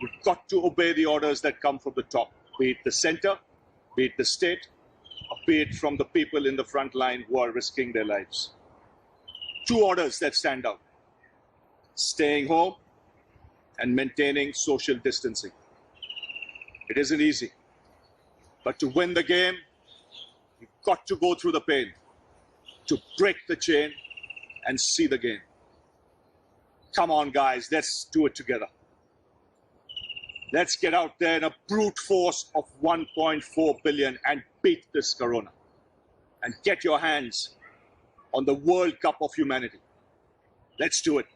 You've got to obey the orders that come from the top, be it the center, be it the state, or be it from the people in the front line who are risking their lives. Two orders that stand out: staying home and maintaining social distancing. It isn't easy, but to win the game, you've got to go through the pain, to break the chain and see the game. Come on, guys, let's do it together. Let's get out there in a brute force of 1.4 billion and beat this corona. And get your hands on the World Cup of humanity. Let's do it.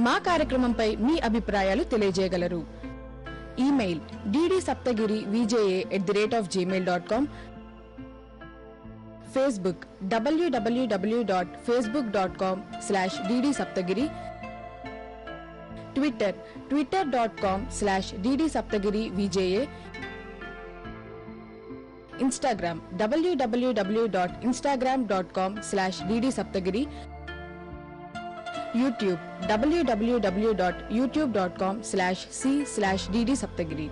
మా కార్యక్రమంపై మీ అభిప్రాయాలు తెలియజేయగలరు. Email ddSaptagiri@gmail.com, Facebook www.facebook.com/ddsaptagiri, Twitter twitter.com/ddsaptagirivja, Instagram www.instagram.com/ddsaptagiri, YouTube www.youtube.com/c/ddsaptagiri.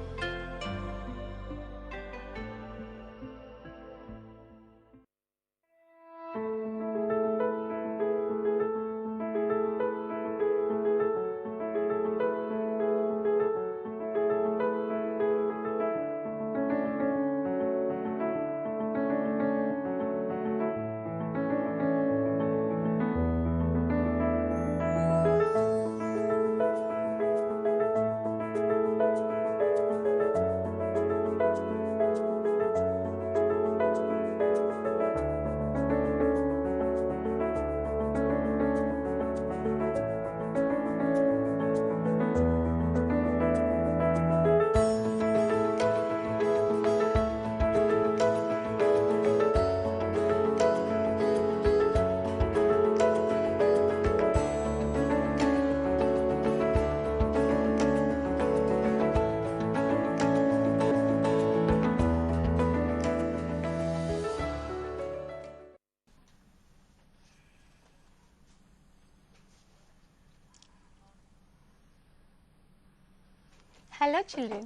Hello children,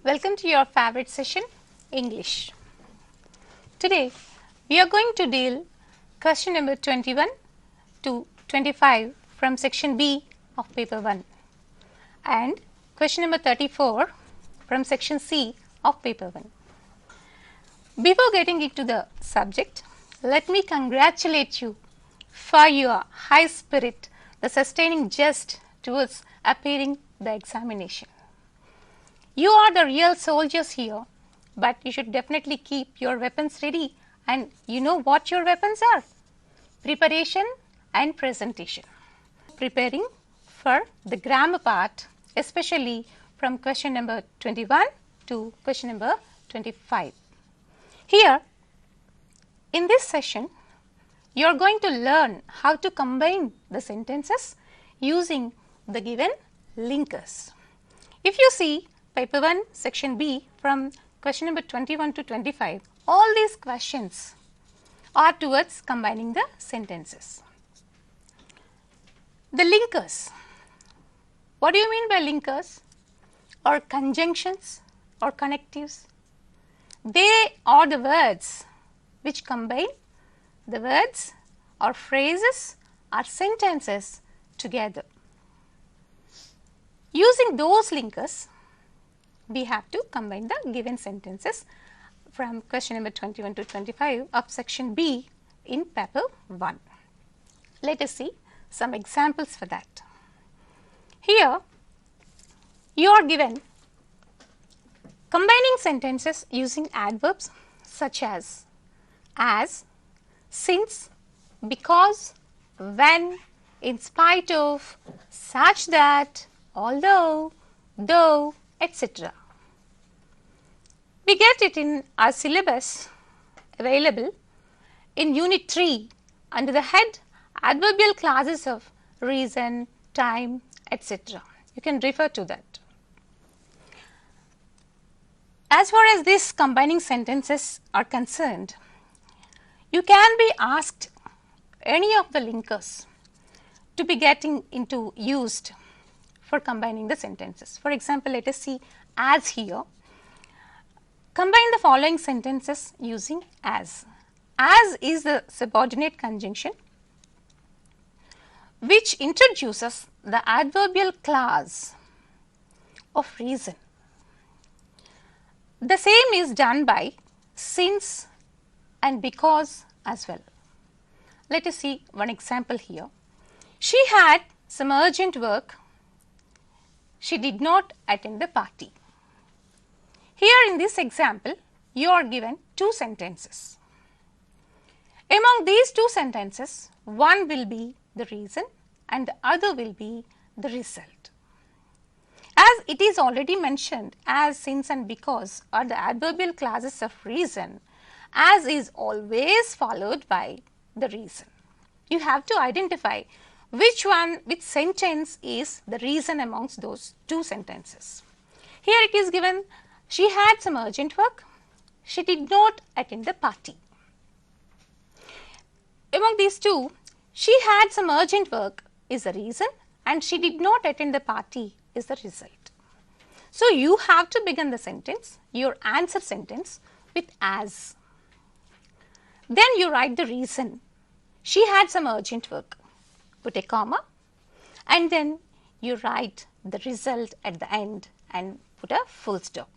welcome to your favorite session, English. Today we are going to deal question number 21 to 25 from section B of paper 1 and question number 34 from section C of paper 1. Before getting into the subject, let me congratulate you for your high spirit, the sustaining jest towards appearing the examination. You are the real soldiers here, but you should definitely keep your weapons ready, and you know what your weapons are: preparation and presentation. Preparing for the grammar part, especially from question number 21 to question number 25. Here in this session, you are going to learn how to combine the sentences using the given linkers. If you see paper 1 section B from question number 21 to 25, all these questions are towards combining the sentences. The linkers, what do you mean by linkers or conjunctions or connectives? They are the words which combine the words or phrases or sentences together. Using those linkers, we have to combine the given sentences from question number 21 to 25 of section B in paper 1. Let us see some examples for that. Here you are given combining sentences using adverbs such as, since, because, when, in spite of, such that, although, though, etc. We get it in our syllabus available in unit 3 under the head adverbial clauses of reason, time, etc. You can refer to that. As far as these combining sentences are concerned, you can be asked any of the linkers to be getting into used for combining the sentences. For example, let us see as here. Combine the following sentences using as. As is the subordinate conjunction which introduces the adverbial clause of reason. The same is done by since and because as well. Let us see one example here. She had some urgent work. She did not attend the party. Here in this example, you are given two sentences. Among these two sentences, one will be the reason and the other will be the result. As it is already mentioned, as, since and because are the adverbial clauses of reason, as is always followed by the reason. You have to identify which sentence is the reason amongst those two sentences. Here it is given, she had some urgent work, she did not attend the party. Among these two, she had some urgent work is the reason and she did not attend the party is the result. So, you have to begin the sentence, your answer sentence with as. Then you write the reason. She had some urgent work. Put a comma and then you write the result at the end and put a full stop.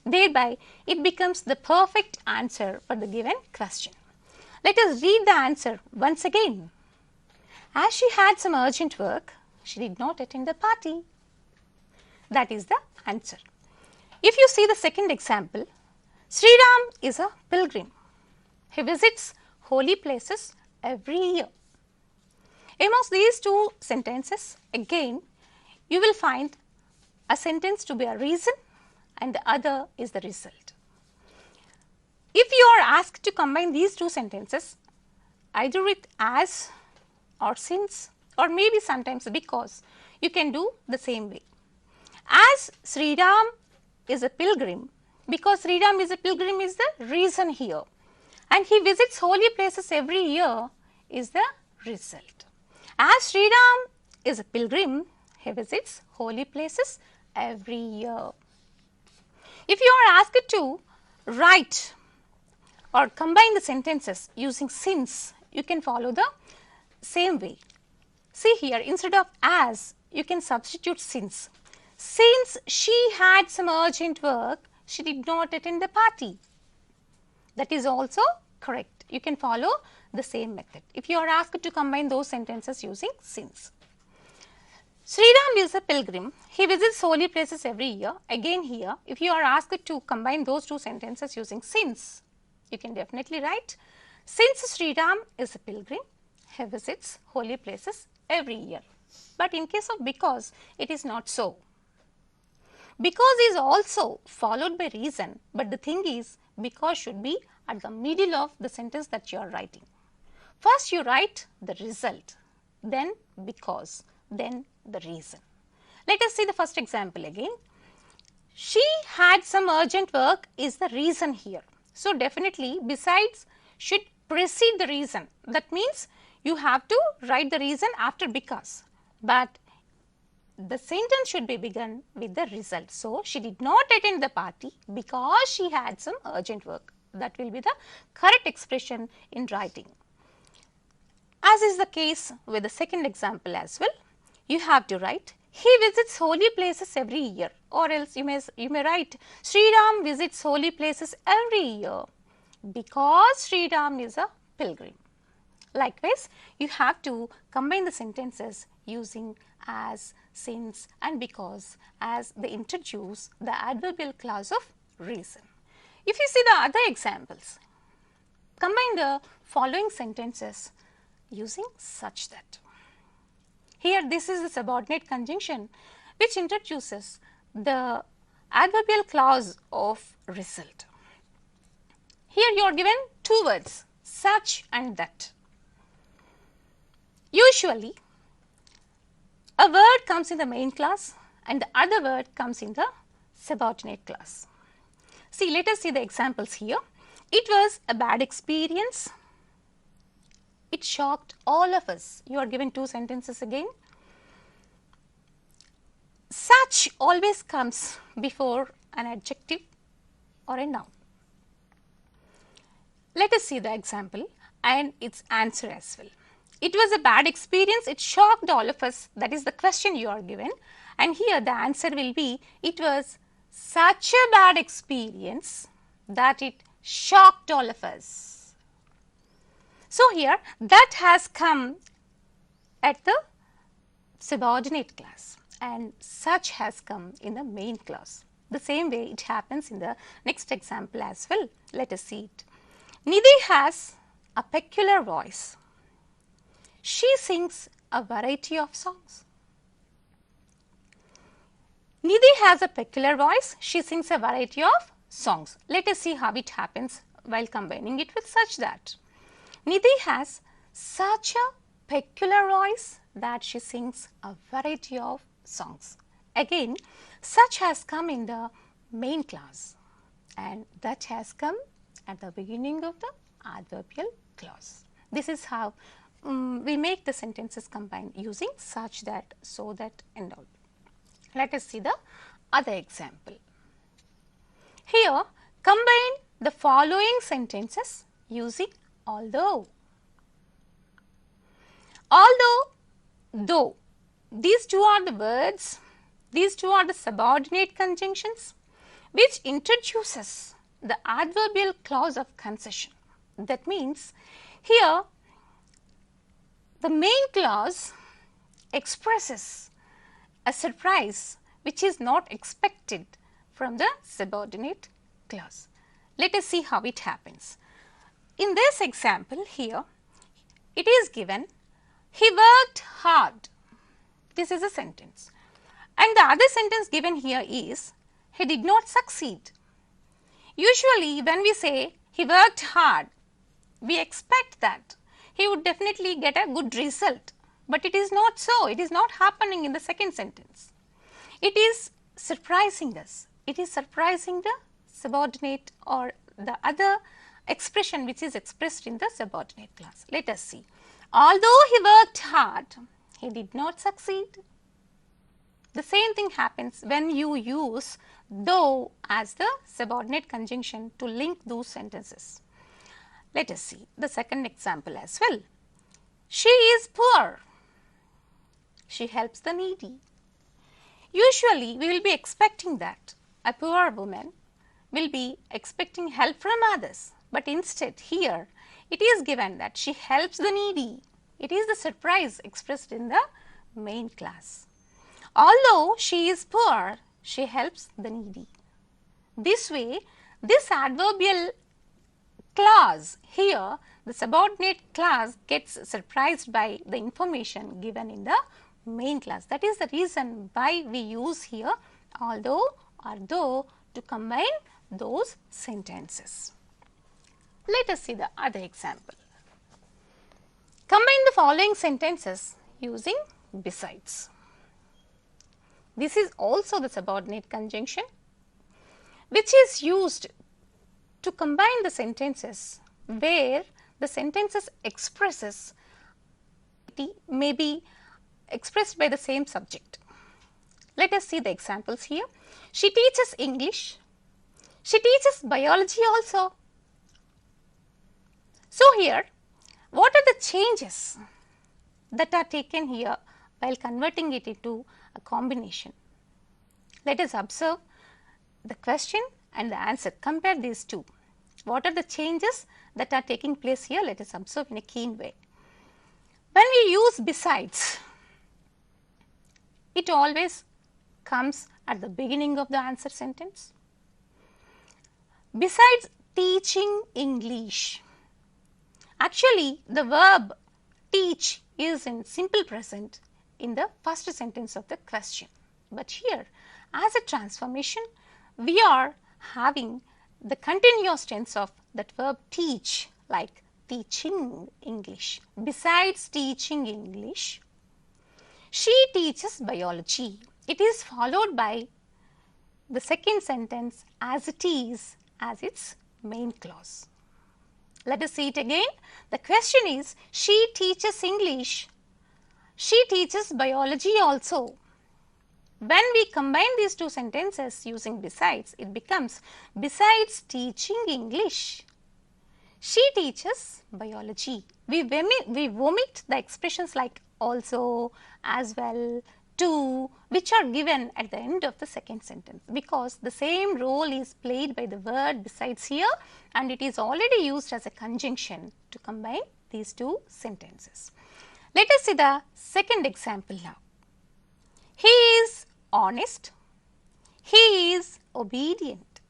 Thereby, it becomes the perfect answer for the given question. Let us read the answer once again. As she had some urgent work, she did not attend the party. That is the answer. If you see the second example, Sriram is a pilgrim. He visits holy places every year. Amongst these two sentences, again, you will find a sentence to be a reason and the other is the result. If you are asked to combine these two sentences, either with as or since or maybe sometimes because, you can do the same way. As Sriram is a pilgrim, because Sriram is a pilgrim is the reason here and he visits holy places every year is the result. As Sriram is a pilgrim, he visits holy places every year. If you are asked to write or combine the sentences using since, you can follow the same way. See here, instead of as, you can substitute since. Since she had some urgent work, she did not attend the party. That is also correct. You can follow the same method if you are asked to combine those sentences using since. Sriram is a pilgrim. He visits holy places every year. Again here, if you are asked to combine those two sentences using since, you can definitely write, since Sriram is a pilgrim, he visits holy places every year. But in case of because, it is not so. Because is also followed by reason, but the thing is, because should be at the middle of the sentence that you are writing. First you write the result, then because, then the reason. Let us see the first example again. She had some urgent work is the reason here. So, definitely besides should precede the reason. That means you have to write the reason after because, but the sentence should be begun with the result. So, she did not attend the party because she had some urgent work. That will be the correct expression in writing. As is the case with the second example as well, you have to write, he visits holy places every year, or else you may write, Sriram visits holy places every year because Sriram is a pilgrim. Likewise, you have to combine the sentences using as, since and because as they introduce the adverbial clause of reason. If you see the other examples, combine the following sentences using such that. Here this is the subordinate conjunction which introduces the adverbial clause of result. Here you are given two words, such and that. Usually, a word comes in the main clause and the other word comes in the subordinate clause. See, let us see the examples here. It was a bad experience. It shocked all of us. You are given two sentences again. Such always comes before an adjective or a noun. Let us see the example and its answer as well. It was a bad experience. It shocked all of us. That is the question you are given. And here the answer will be, it was such a bad experience that it shocked all of us. So here that has come at the subordinate clause and such has come in the main clause. The same way it happens in the next example as well. Let us see it. Nidhi has a peculiar voice. She sings a variety of songs. Nidhi has a peculiar voice. She sings a variety of songs. Let us see how it happens while combining it with such that. Nidhi has such a peculiar voice that she sings a variety of songs. Again, such has come in the main clause and that has come at the beginning of the adverbial clause. This is how we make the sentences combine using such, that, so that and all. Let us see the other example. Here, combine the following sentences using although. Although, though, these two are the words, these two are the subordinate conjunctions which introduces the adverbial clause of concession. That means, here the main clause expresses a surprise which is not expected from the subordinate clause. Let us see how it happens. In this example here, it is given, he worked hard. This is a sentence. And the other sentence given here is, he did not succeed. Usually when we say he worked hard, we expect that he would definitely get a good result. But it is not so. It is not happening in the second sentence. It is surprising us. It is surprising the subordinate or the other expression which is expressed in the subordinate clause. Let us see. Although he worked hard, he did not succeed. The same thing happens when you use though as the subordinate conjunction to link those sentences. Let us see the second example as well. She is poor. She helps the needy. Usually, we will be expecting that a poor woman will be expecting help from others, but instead here it is given that she helps the needy. It is the surprise expressed in the main clause. Although she is poor, she helps the needy. This way, this adverbial clause here, the subordinate clause gets surprised by the information given in the main clause. That is the reason why we use here although or though to combine those sentences. Let us see the other example. Combine the following sentences using besides. This is also the subordinate conjunction which is used to combine the sentences where the sentences expresses may be expressed by the same subject. Let us see the examples here. She teaches English. She teaches biology also. So here, what are the changes that are taken here while converting it into a combination? Let us observe the question and the answer. Compare these two. What are the changes that are taking place here? Let us observe in a keen way. When we use besides, it always comes at the beginning of the answer sentence. Besides teaching English, actually the verb teach is in simple present in the first sentence of the question. But here, as a transformation, we are having the continuous tense of that verb teach, like teaching English. Besides teaching English, she teaches biology. It is followed by the second sentence as it is as its main clause. Let us see it again. The question is, she teaches English. She teaches biology also. When we combine these two sentences using besides, it becomes besides teaching English, she teaches biology. We omit the expressions like also, as well, to, which are given at the end of the second sentence, because the same role is played by the word besides here, and it is already used as a conjunction to combine these two sentences. Let us see the second example now. He is honest. He is obedient.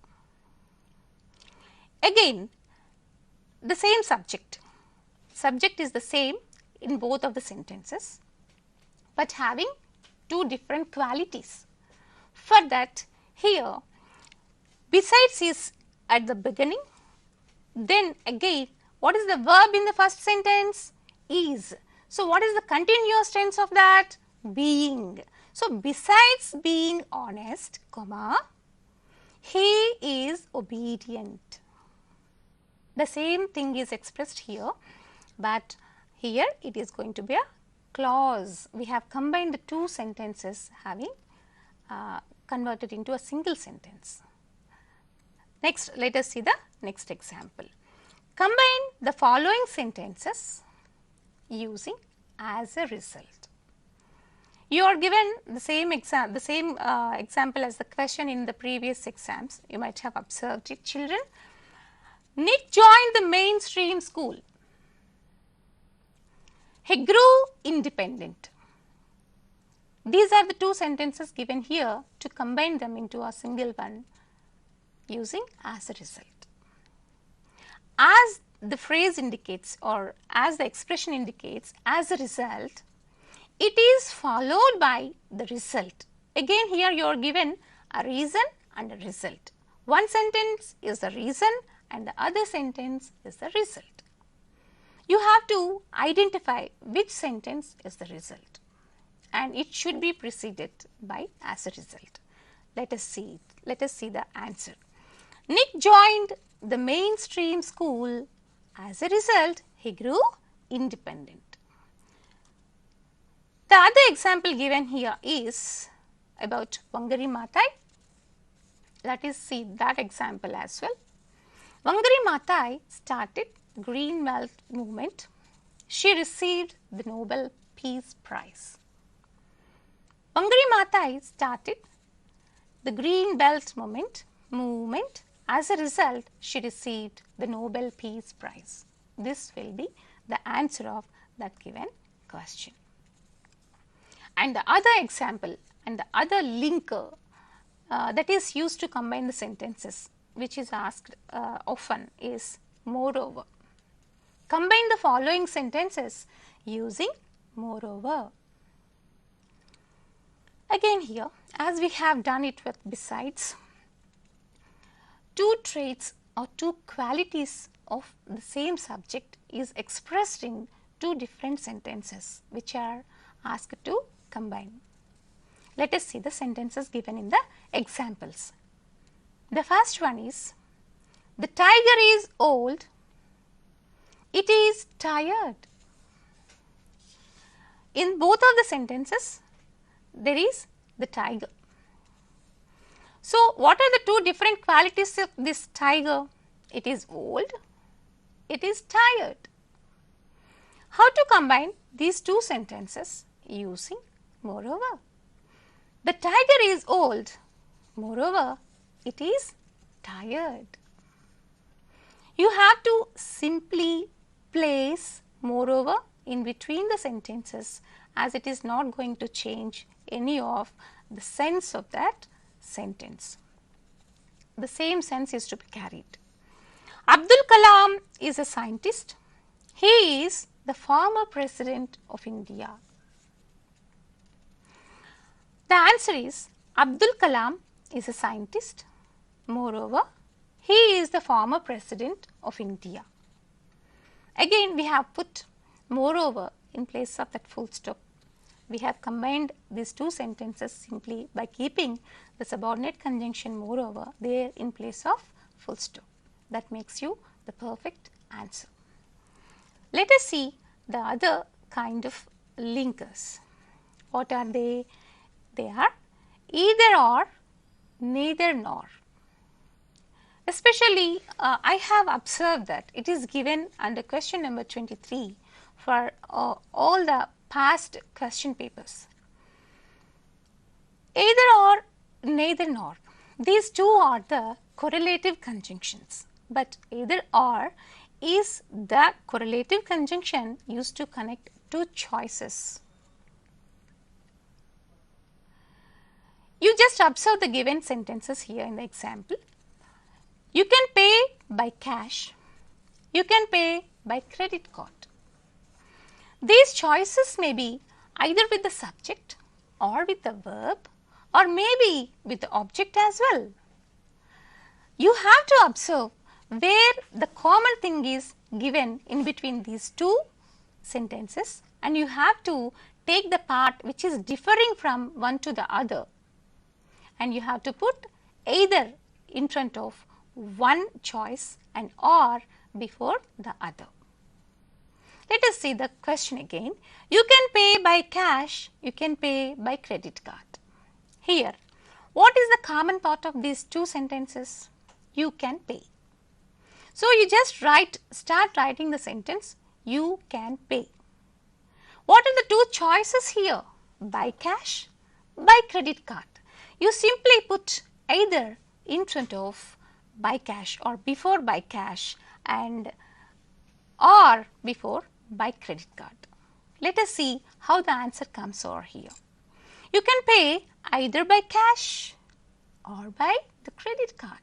Again, the same subject. Subject is the same in both of the sentences, but having two different qualities. For that, here, besides is at the beginning, then again, what is the verb in the first sentence? Is. So, what is the continuous tense of that? Being. So, besides being honest, comma, he is obedient. The same thing is expressed here, but here it is going to be a clause. We have combined the two sentences having converted into a single sentence. Next, let us see the next example. Combine the following sentences using as a result. You are given the same example as the question in the previous exams. You might have observed it, children. Nick joined the mainstream school. He grew independent. These are the two sentences given here to combine them into a single one using as a result. As the phrase indicates, or as the expression indicates, as a result, it is followed by the result. Again, here you are given a reason and a result. One sentence is the reason and the other sentence is the result. You have to identify which sentence is the result, and it should be preceded by as a result. Let us see it. Let us see the answer. Nick joined the mainstream school. As a result, he grew independent. The other example given here is about Vangari Maathai. Let us see that example as well. Vangari Maathai started Green Belt movement. She received the Nobel Peace Prize. Vangari Maathai started the Green Belt movement. As a result, she received the Nobel Peace Prize. This will be the answer of that given question. And the other example and the other linker that is used to combine the sentences, which is asked often, is moreover. Combine the following sentences using moreover. Again here, as we have done it with besides, two traits or two qualities of the same subject is expressed in two different sentences which are asked to combine. Let us see the sentences given in the examples. The first one is, the tiger is old, it is tired. In both of the sentences, there is the tiger. So, what are the two different qualities of this tiger? It is old, it is tired. How to combine these two sentences? Using moreover. The tiger is old, moreover, it is tired. You have to simply place moreover in between the sentences, as it is not going to change any of the sense of that sentence. The same sense is to be carried. Abdul Kalam is a scientist. He is the former president of India. The answer is, Abdul Kalam is a scientist. Moreover, he is the former president of India. Again we have put moreover in place of that full stop. We have combined these two sentences simply by keeping the subordinate conjunction moreover there in place of full stop. That makes you the perfect answer. Let us see the other kind of linkers. What are they? They are either or, neither nor. Especially I have observed that it is given under question number 23 for all the past question papers. Either or, neither nor. These two are the correlative conjunctions, but either or is the correlative conjunction used to connect two choices. You just observe the given sentences here in the example. You can pay by cash, you can pay by credit card. These choices may be either with the subject or with the verb or maybe with the object as well. You have to observe where the common thing is given in between these two sentences, and you have to take the part which is differing from one to the other, and you have to put either in front of one choice and or before the other. Let us see the question again. You can pay by cash, you can pay by credit card. Here, what is the common part of these two sentences? You can pay. So you just start writing the sentence, you can pay. What are the two choices here? By cash, by credit card. You simply put either in front of by cash or before by cash and or before by credit card. Let us see how the answer comes over here. You can pay either by cash or by the credit card.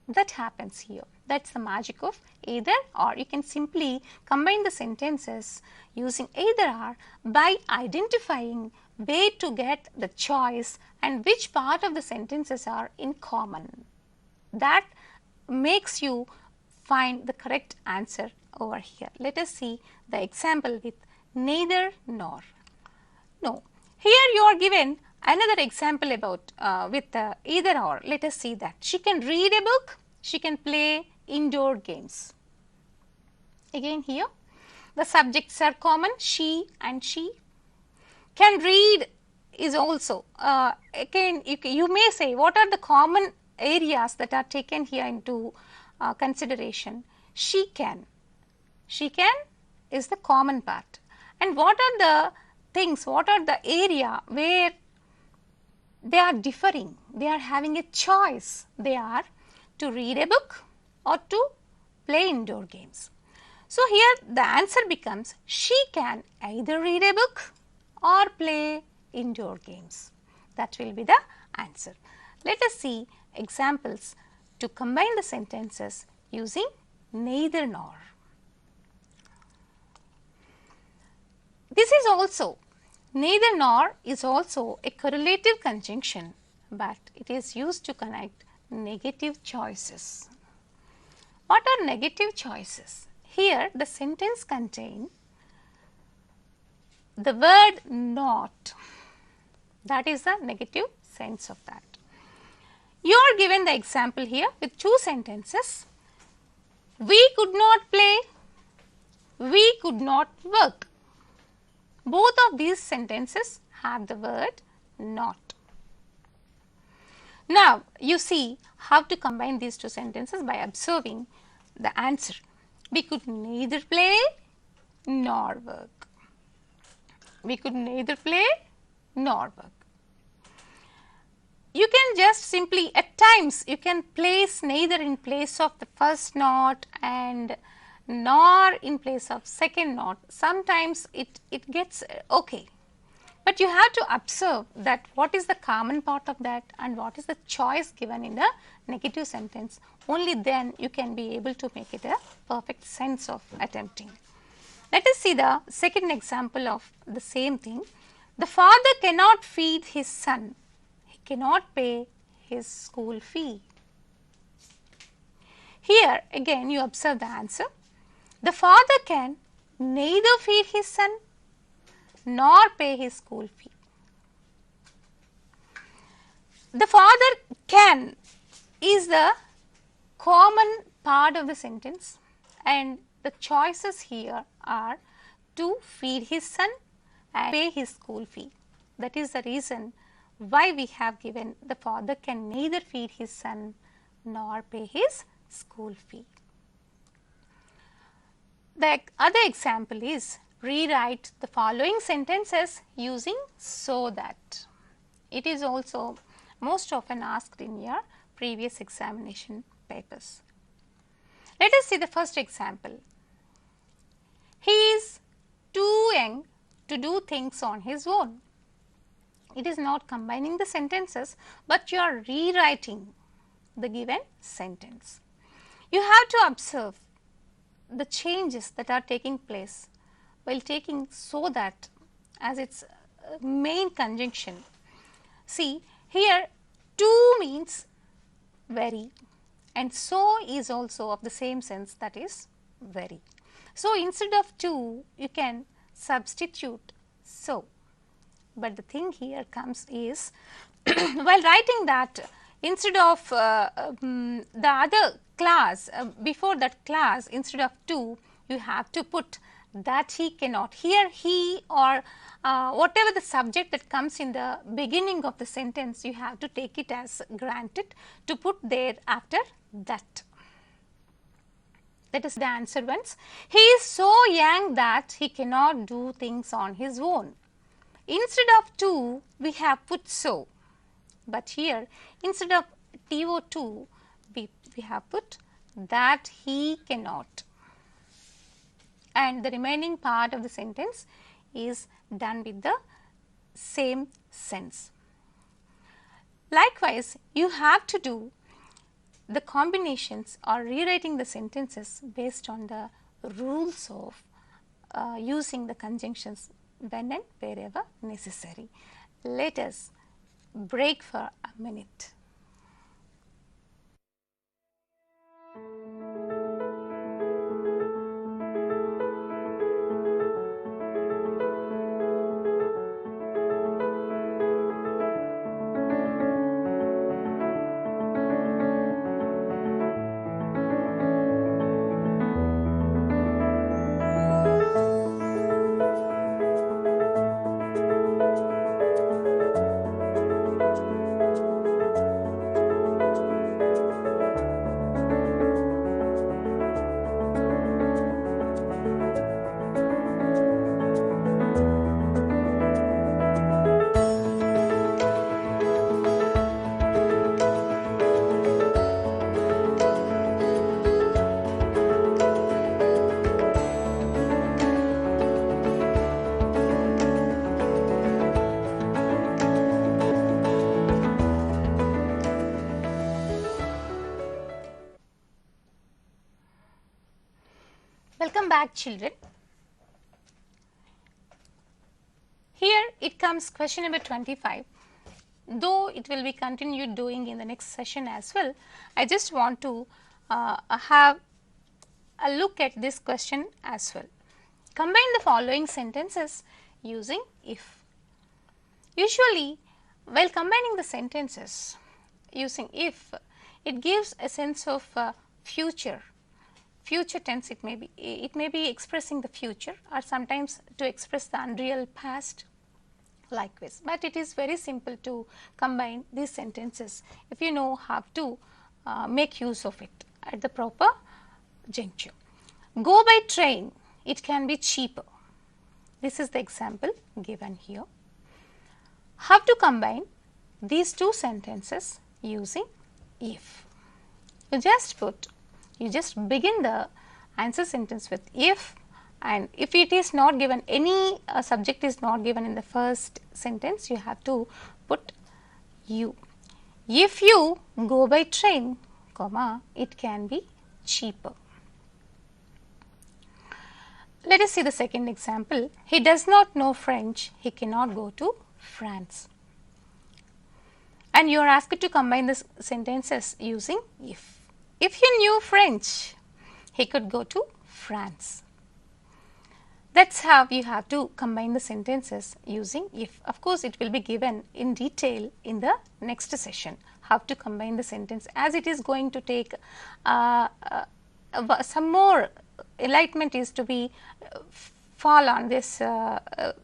That happens here. That's the magic of either or. You can simply combine the sentences using either or by identifying where to get the choice and which part of the sentences are in common. That makes you find the correct answer over here. Let us see the example with neither nor. No, here you are given another example about with either or. Let us see that. She can read a book, she can play indoor games. Again here the subjects are common, she and she. Can read is also again you may say what are the common areas that are taken here into consideration. She can is the common part, and what are the things, what are the area where they are differing, they are having a choice, they are to read a book or to play indoor games. So here the answer becomes she can either read a book or play indoor games. That will be the answer. Let us see examples to combine the sentences using neither nor. This is also, neither nor is also a correlative conjunction, but it is used to connect negative choices. What are negative choices? Here the sentence contains the word not. That is the negative sense of that. You are given the example here with two sentences. We could not play, we could not work. Both of these sentences have the word not. Now you see how to combine these two sentences by observing the answer. We could neither play nor work. We could neither play nor work. You can just simply at times you can place neither in place of the first not and nor in place of second not. Sometimes it gets okay, but you have to observe that what is the common part of that and what is the choice given in the negative sentence. Only then you can be able to make it a perfect sense of attempting. Let us see the second example of the same thing. The father cannot feed his son, he cannot pay his school fee. Here again you observe the answer. The father can neither feed his son nor pay his school fee. The father can is the common part of the sentence, and the choices here are to feed his son and pay his school fee. That is the reason why we have given the father can neither feed his son nor pay his school fee. The other example is rewrite the following sentences using so that. It is also most often asked in your previous examination papers. Let us see the first example. He is too young to do things on his own. It is not combining the sentences, but you are rewriting the given sentence. You have to observe the changes that are taking place while taking so that as its main conjunction. See, here too means very, and so is also of the same sense, that is very. So, instead of to, you can substitute so, but the thing here comes is while writing that, instead of the other class, before that class, instead of to, you have to put that he cannot. Here he or whatever the subject that comes in the beginning of the sentence, you have to take it as granted to put there after that. That is the answer once. He is so young that he cannot do things on his own. Instead of to, we have put so, but here instead of to, we have put that he cannot, and the remaining part of the sentence is done with the same sense. Likewise, you have to do the combinations or rewriting the sentences based on the rules of using the conjunctions when and wherever necessary. Let us break for a minute. Welcome back, children. Here it comes question number 25. Though it will be continued doing in the next session as well, I just want to have a look at this question as well. Combine the following sentences using if. Usually, while combining the sentences using if, it gives a sense of future tense. It may be expressing the future, or sometimes to express the unreal past, likewise. But it is very simple to combine these sentences if you know how to make use of it at the proper juncture. Go by train, it can be cheaper. This is the example given here. How to combine these two sentences using if. You just begin the answer sentence with if, and if it is not given, any subject is not given in the first sentence, you have to put you. If you go by train, comma, it can be cheaper. Let us see the second example. He does not know French, he cannot go to France. And you are asked to combine the sentences using if. If he knew French, he could go to France. That's how you have to combine the sentences using if. Of course, it will be given in detail in the next session, how to combine the sentence, as it is going to take some more enlightenment is to be fall on this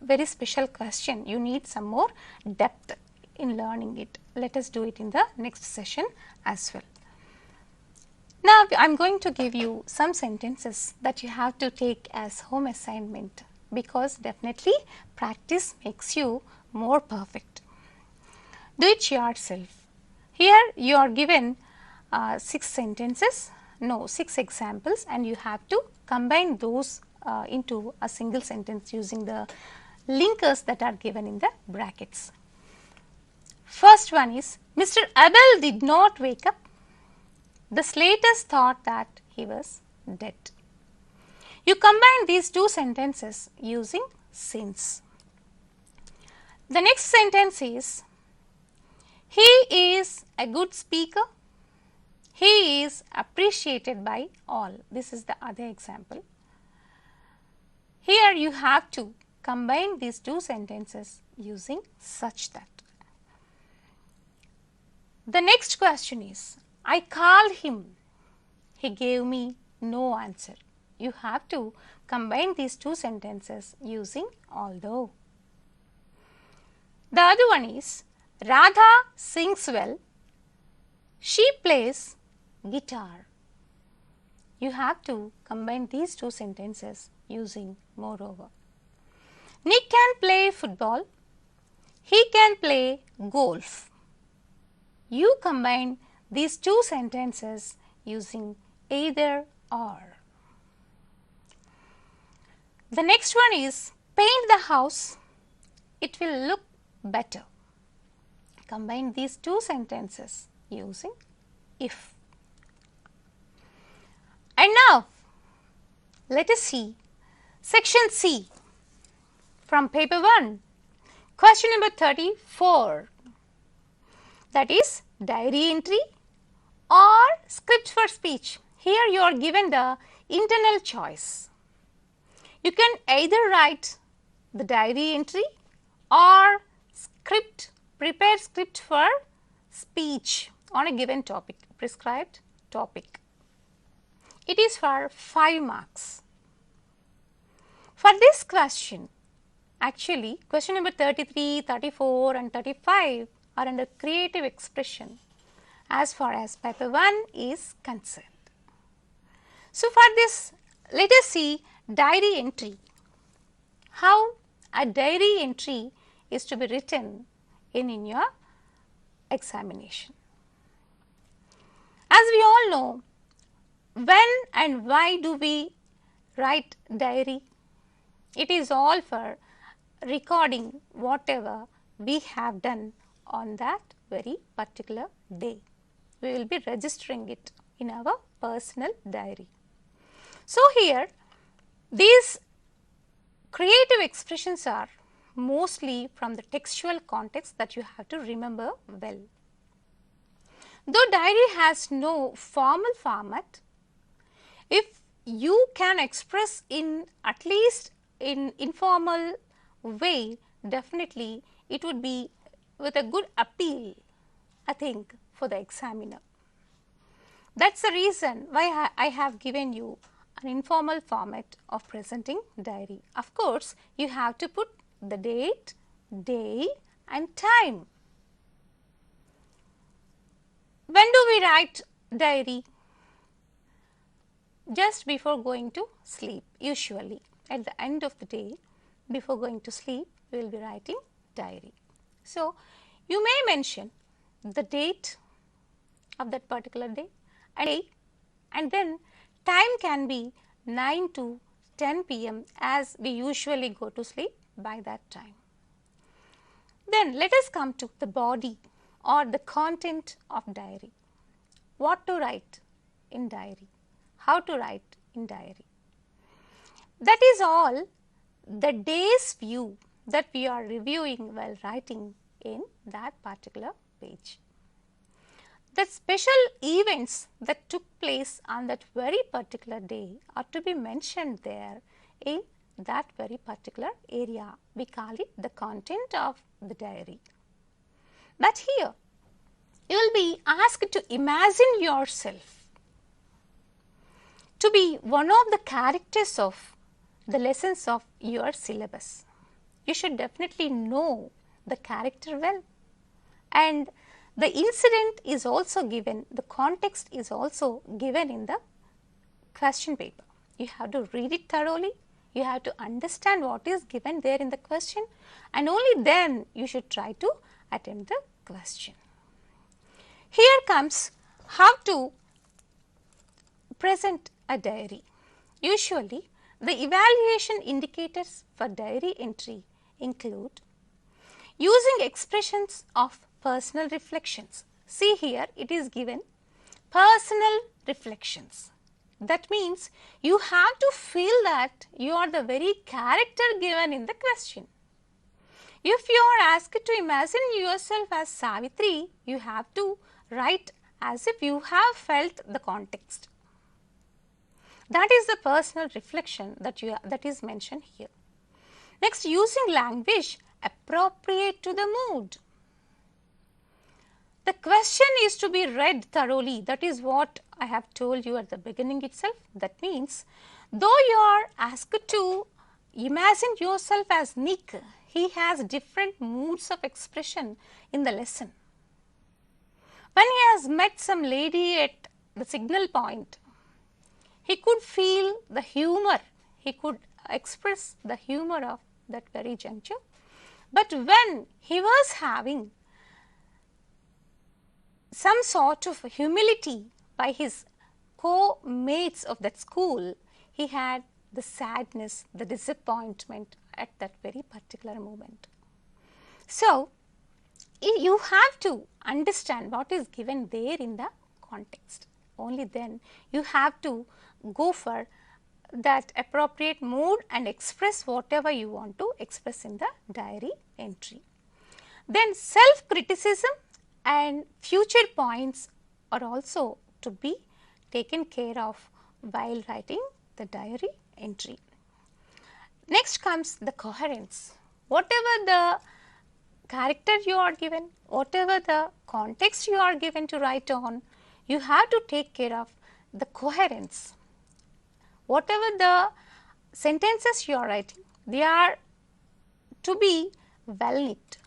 very special question. You need some more depth in learning it. Let us do it in the next session as well. Now, I am going to give you some sentences that you have to take as home assignment, because definitely practice makes you more perfect. Do it yourself. Here you are given 6 examples, and you have to combine those into a single sentence using the linkers that are given in the brackets. First one is, Mr. Abel did not wake up. The slaters thought that he was dead. You combine these 2 sentences using since. The next sentence is, he is a good speaker. He is appreciated by all. This is the other example. Here you have to combine these 2 sentences using such that. The next question is, I called him. He gave me no answer. You have to combine these 2 sentences using although. The other one is, Radha sings well. She plays guitar. You have to combine these 2 sentences using moreover. Nick can play football. He can play golf. You combine these 2 sentences using either or. The next one is, paint the house. It will look better. Combine these 2 sentences using if. And now, let us see section C from paper 1, question number 34, that is diary entry or script for speech. Here you are given the internal choice. You can either write the diary entry or script, prepare script for speech on a given topic, prescribed topic. It is for 5 marks. For this question, actually question number 33, 34 and 35 are under creative expression as far as paper 1 is concerned. So, for this, let us see diary entry. How a diary entry is to be written in your examination. As we all know, when and why do we write diary? It is all for recording whatever we have done on that very particular day. We will be registering it in our personal diary. So, here these creative expressions are mostly from the textual context that you have to remember well. Though diary has no formal format, if you can express in at least in informal way, definitely it would be with a good appeal, I think, for the examiner. That is the reason why I have given you an informal format of presenting diary. Of course, you have to put the date, day and time. When do we write diary? Just before going to sleep, usually at the end of the day before going to sleep we will be writing diary. So, you may mention the date of that particular day and then time can be 9 to 10 p.m. as we usually go to sleep by that time. Then let us come to the body or the content of diary. What to write in diary? How to write in diary? That is all the day's view that we are reviewing while writing in that particular page. the special events that took place on that very particular day are to be mentioned there in that very particular area. We call it the content of the diary. But here you will be asked to imagine yourself to be one of the characters of the lessons of your syllabus. You should definitely know the character well, and the incident is also given, the context is also given in the question paper. You have to read it thoroughly, you have to understand what is given there in the question, and only then you should try to attempt the question. Here comes how to present a diary. Usually, the evaluation indicators for diary entry include using expressions of personal reflections. See here, it is given personal reflections. That means you have to feel that you are the very character given in the question. If you are asked to imagine yourself as Savitri, you have to write as if you have felt the context. That is the personal reflection that is mentioned here. Next, using language appropriate to the mood. The question is to be read thoroughly. That is what I have told you at the beginning itself. That means, though you are asked to imagine yourself as Nick, he has different moods of expression in the lesson. When he has met some lady at the signal point, he could feel the humor, he could express the humor of that very juncture. But when he was having some sort of humility by his co-mates of that school, he had the sadness, the disappointment at that very particular moment. So, you have to understand what is given there in the context. Only then you have to go for that appropriate mood and express whatever you want to express in the diary entry. Then self-criticism and future points are also to be taken care of while writing the diary entry. Next comes the coherence. Whatever the character you are given, whatever the context you are given to write on, you have to take care of the coherence. Whatever the sentences you are writing, they are to be well knit.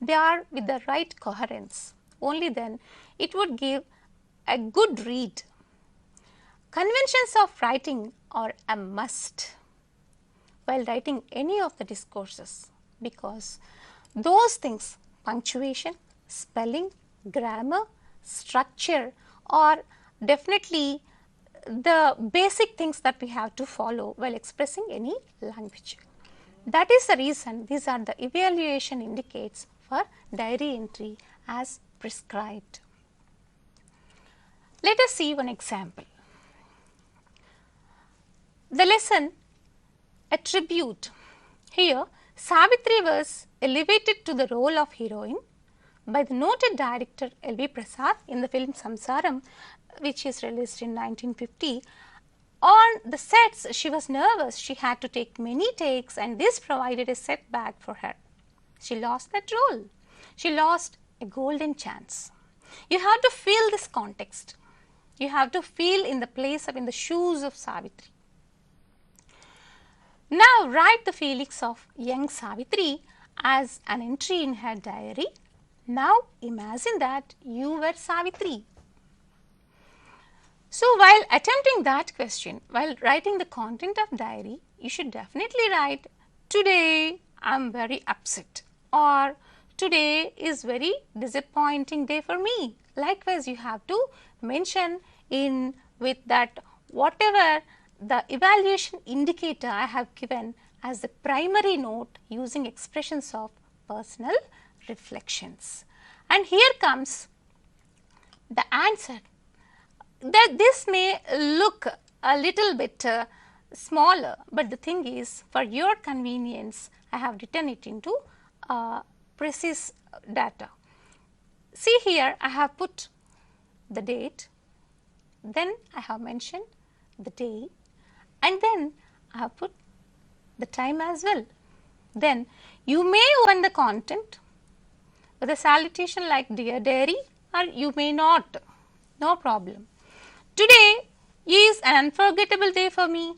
They are with the right coherence. Only then it would give a good read. Conventions of writing are a must while writing any of the discourses, because those things, punctuation, spelling, grammar, structure, are definitely the basic things that we have to follow while expressing any language. That is the reason these are the evaluation indicates for diary entry as prescribed. Let us see one example. The lesson, a tribute. Here, Savitri was elevated to the role of heroine by the noted director L.V. Prasad in the film Samsaram, which is released in 1950. On the sets, she was nervous. She had to take many takes, and this provided a setback for her. She lost that role. She lost a golden chance. You have to feel this context. You have to feel in the place of, in the shoes of Savitri. Now write the feelings of young Savitri as an entry in her diary. Now imagine that you were Savitri. So while attempting that question, while writing the content of diary, you should definitely write, today I am very upset, or today is very disappointing day for me. Likewise, you have to mention in with that whatever the evaluation indicator I have given as the primary note using expressions of personal reflections. And here comes the answer. That this may look a little bit smaller, but the thing is, for your convenience, I have written it into precise data. See here, I have put the date, then I have mentioned the day, and then I have put the time as well. Then you may open the content with a salutation like dear diary, or you may not, no problem. Today is an unforgettable day for me.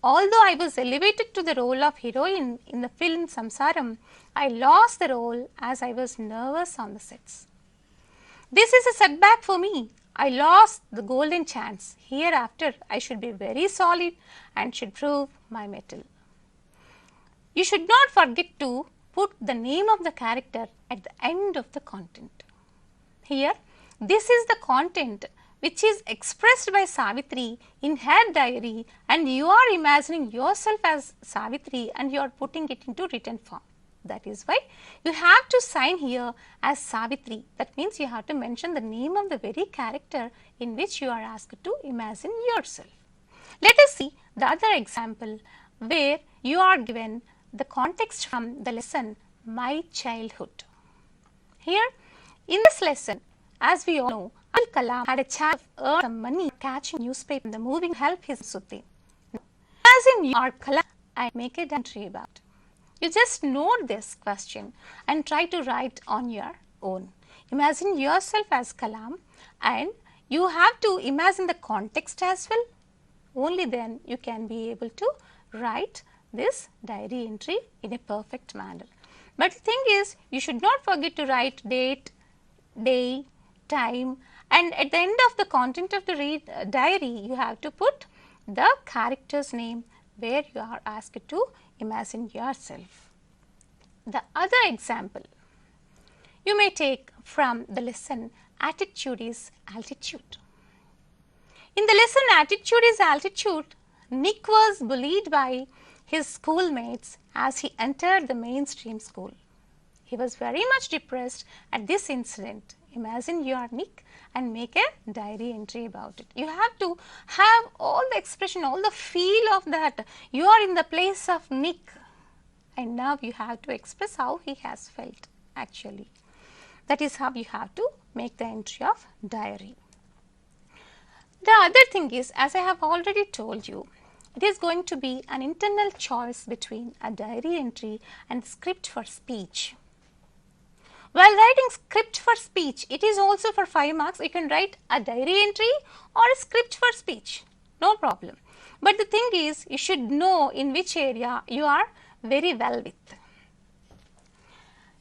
Although I was elevated to the role of heroine in the film Samsaram, I lost the role as I was nervous on the sets. This is a setback for me. I lost the golden chance. Hereafter, I should be very solid and should prove my mettle. You should not forget to put the name of the character at the end of the content. Here, this is the content which is expressed by Savitri in her diary, and you are imagining yourself as Savitri and you are putting it into written form. That is why you have to sign here as Savitri. That means you have to mention the name of the very character in which you are asked to imagine yourself. Let us see the other example where you are given the context from the lesson My Childhood. Here in this lesson, as we all know, Abdul Kalam had a chance to earn some money catching newspaper in the moving to help his Suddin. Imagine you are Kalam and make a entry about it. You just note this question and try to write on your own. Imagine yourself as Kalam and you have to imagine the context as well. Only then you can be able to write this diary entry in a perfect manner. But the thing is, you should not forget to write date, day, time, and at the end of the content of the diary, you have to put the character's name where you are asked to imagine yourself. The other example you may take from the lesson Attitude is Altitude. In the lesson Attitude is Altitude, Nick was bullied by his schoolmates as he entered the mainstream school. He was very much depressed at this incident. Imagine you are Nick and make a diary entry about it. You have to have all the expression, all the feel of that. You are in the place of Nick and now you have to express how he has felt actually. That is how you have to make the entry of diary. The other thing is, as I have already told you, it is going to be an internal choice between a diary entry and script for speech. While writing script for speech, it is also for 5 marks. You can write a diary entry or a script for speech, no problem. But the thing is, you should know in which area you are very well with.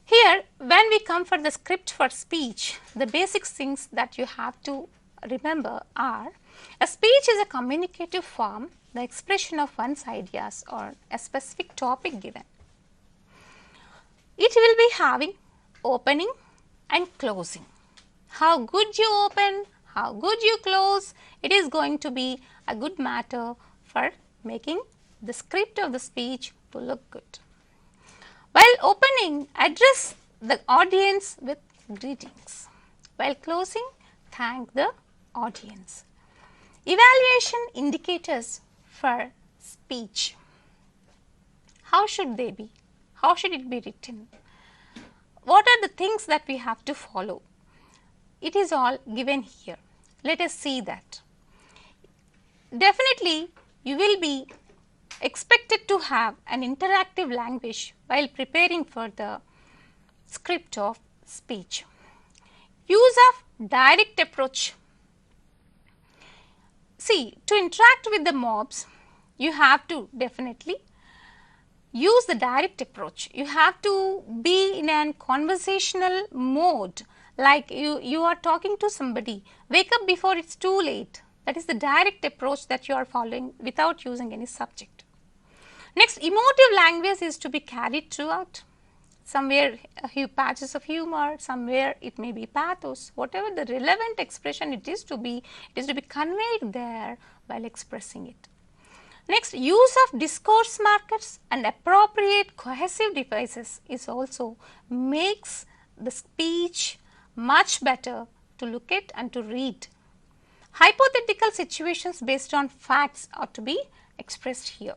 Here, when we come for the script for speech, the basic things that you have to remember are, a speech is a communicative form, the expression of one's ideas or a specific topic given. It will be having opening and closing. How good you open, how good you close, it is going to be a good matter for making the script of the speech to look good. While opening, address the audience with greetings. While closing, thank the audience. Evaluation indicators for speech. How should they be? How should it be written? What are the things that we have to follow? It is all given here. Let us see that. Definitely, you will be expected to have an interactive language while preparing for the script of speech. Use of direct approach. See, to interact with the mobs, you have to definitely use the direct approach. You have to be in a conversational mode, like you are talking to somebody. Wake up before it's too late. That is the direct approach that you are following without using any subject. Next, emotive language is to be carried throughout. Somewhere a few patches of humor, somewhere it may be pathos, whatever the relevant expression it is to be conveyed there while expressing it. Next, use of discourse markers and appropriate cohesive devices is also makes the speech much better to look at and to read. Hypothetical situations based on facts are to be expressed here.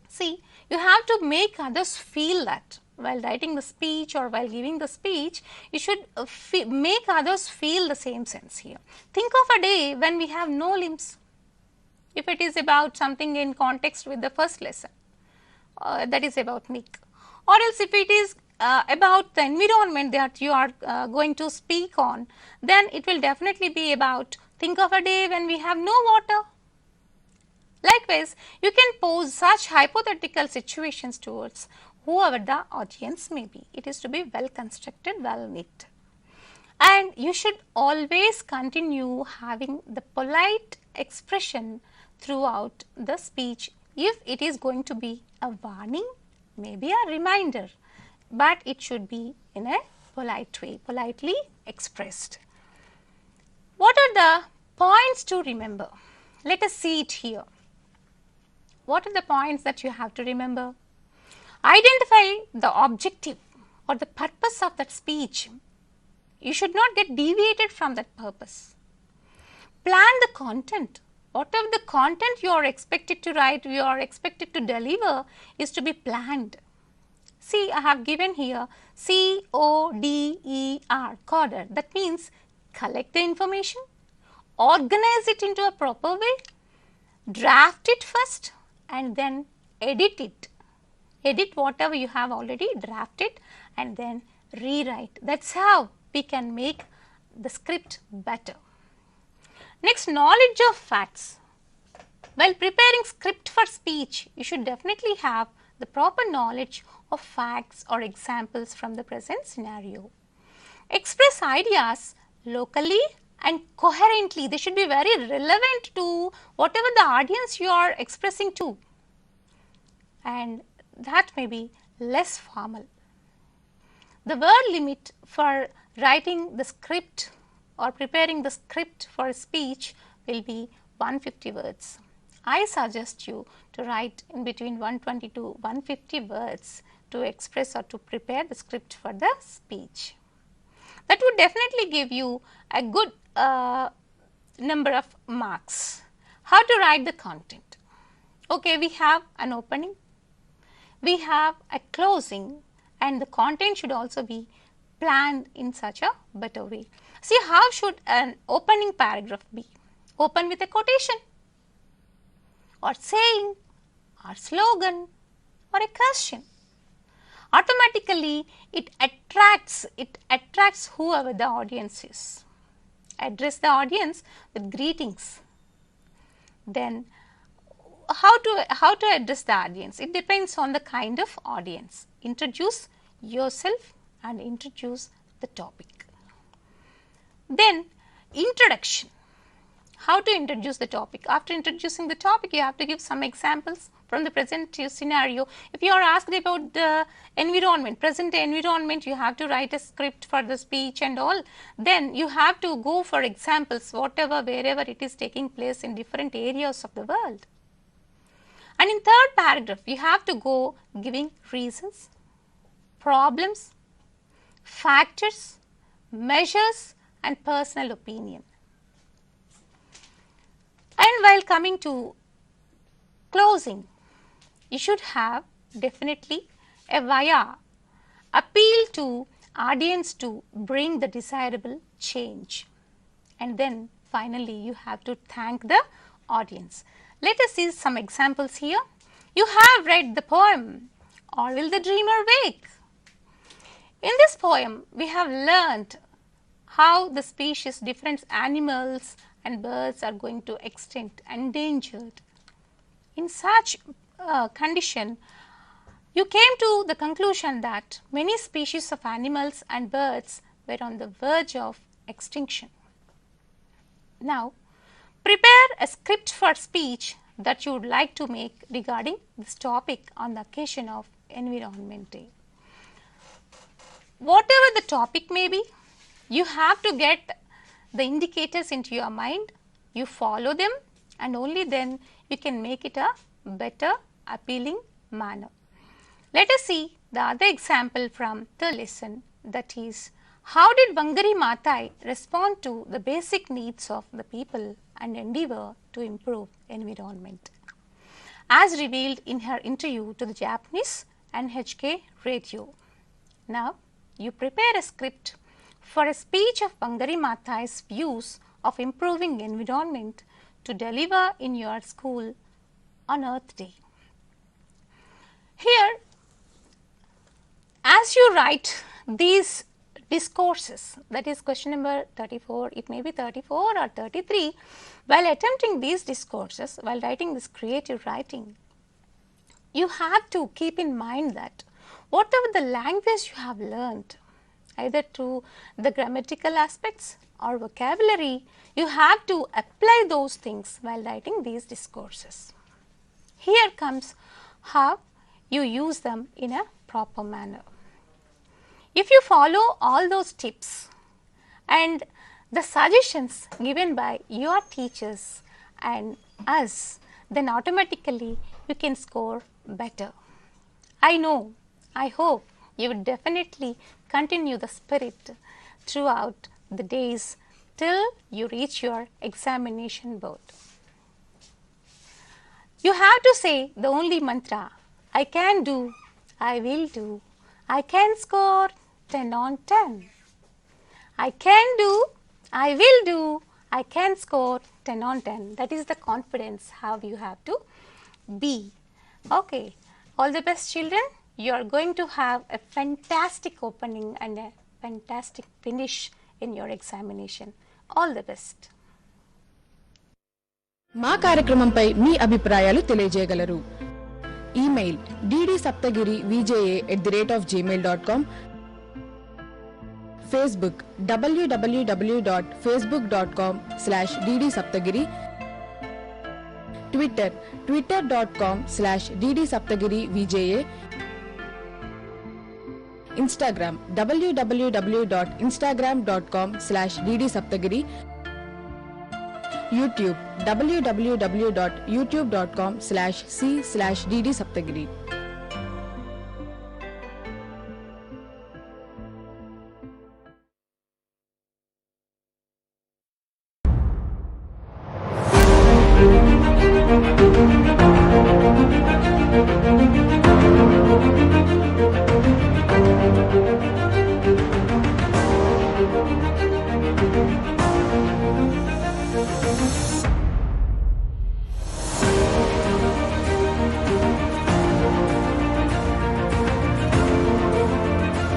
See, you have to make others feel that while writing the speech or while giving the speech, you should make others feel the same sense here. Think of a day when we have no limbs. If it is about something in context with the first lesson, that is about Nick, or else if it is about the environment that you are going to speak on, then it will definitely be about think of a day when we have no water. Likewise, you can pose such hypothetical situations towards whoever the audience may be. It is to be well constructed, well knit. And you should always continue having the polite expression throughout the speech. If it is going to be a warning, maybe a reminder, but it should be in a polite way, politely expressed. What are the points to remember? Let us see it here. What are the points that you have to remember? Identify the objective or the purpose of that speech. You should not get deviated from that purpose. Plan the content. Whatever the content you are expected to write, you are expected to deliver is to be planned. See, I have given here CODER, coder. That means collect the information, organize it into a proper way, draft it first, and then edit it. Edit whatever you have already drafted and then rewrite. That is how we can make the script better. Next, knowledge of facts. While preparing script for speech, you should definitely have the proper knowledge of facts or examples from the present scenario. Express ideas locally and coherently. They should be very relevant to whatever the audience you are expressing to, and that may be less formal. The word limit for writing the script or preparing the script for a speech will be 150 words. I suggest you to write in between 120 to 150 words to express or to prepare the script for the speech. That would definitely give you a good number of marks. How to write the content? Okay, we have an opening, we have a closing, and the content should also be planned in such a better way. See, how should an opening paragraph be? Open with a quotation or saying or slogan or a question. Automatically it attracts whoever the audience is. Address the audience with greetings. Then how to address the audience? It depends on the kind of audience. Introduce yourself and introduce the topic. Then introduction. How to introduce the topic? After introducing the topic, you have to give some examples from the present scenario. If you are asked about the environment, present environment, you have to write a script for the speech and all. Then you have to go for examples, whatever, wherever it is taking place in different areas of the world. And in third paragraph, you have to go giving reasons, problems, factors, measures, and personal opinion. And while coming to closing, you should have definitely a via appeal to audience to bring the desirable change. And then finally, you have to thank the audience. Let us see some examples here. You have read the poem, Or Will the Dreamer Wake? In this poem, we have learnt how the species, different animals and birds are going to extinct, endangered. In such condition, you came to the conclusion that many species of animals and birds were on the verge of extinction. Now, prepare a script for speech that you would like to make regarding this topic on the occasion of Environment Day. Whatever the topic may be, you have to get the indicators into your mind, you follow them, and only then you can make it a better, appealing manner. Let us see the other example from the lesson, that is, how did Wangari Maathai respond to the basic needs of the people and endeavor to improve environment? As revealed in her interview to the Japanese NHK radio. Now, you prepare a script for a speech of Bangari Matai's views of improving environment to deliver in your school on Earth Day. Here, as you write these discourses, that is question number 34, it may be 34 or 33, while attempting these discourses, while writing this creative writing, you have to keep in mind that whatever the language you have learned, either through the grammatical aspects or vocabulary, you have to apply those things while writing these discourses. Here comes how you use them in a proper manner. If you follow all those tips and the suggestions given by your teachers and us, then automatically you can score better. I know, I hope you will definitely continue the spirit throughout the days till you reach your examination board. You have to say the only mantra, I can do, I will do, I can score 10 on 10. I can do, I will do, I can score 10 on 10. That is the confidence how you have to be. Okay, all the best children. You are going to have a fantastic opening and a fantastic finish in your examination. All the best. మా కార్యక్రమంపై మీ అభిప్రాయాలు తెలియజేయగలరు. Email ddSaptagiri@gmail.com, Facebook www.facebook.com/ddsaptagiri, Twitter twitter.com/ddsaptagiri-VJA, Instagram www.instagram.com/ddsaptagiri, YouTube www.youtube.com/c/ddsaptagiri.